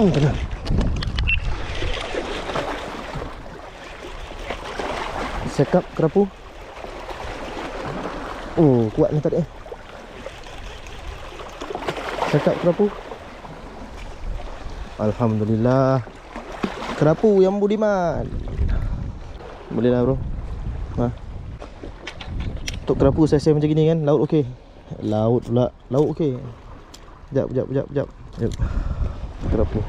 Kena. Sekap kerapu. Oh, kuat ni tadi. Sekap kerapu. Alhamdulillah. Kerapu yang budiman. Boleh lah bro. Ha. Untuk kerapu saiz macam gini kan, laut okey. Laut pula. Laut okey. Jap. Kerapu.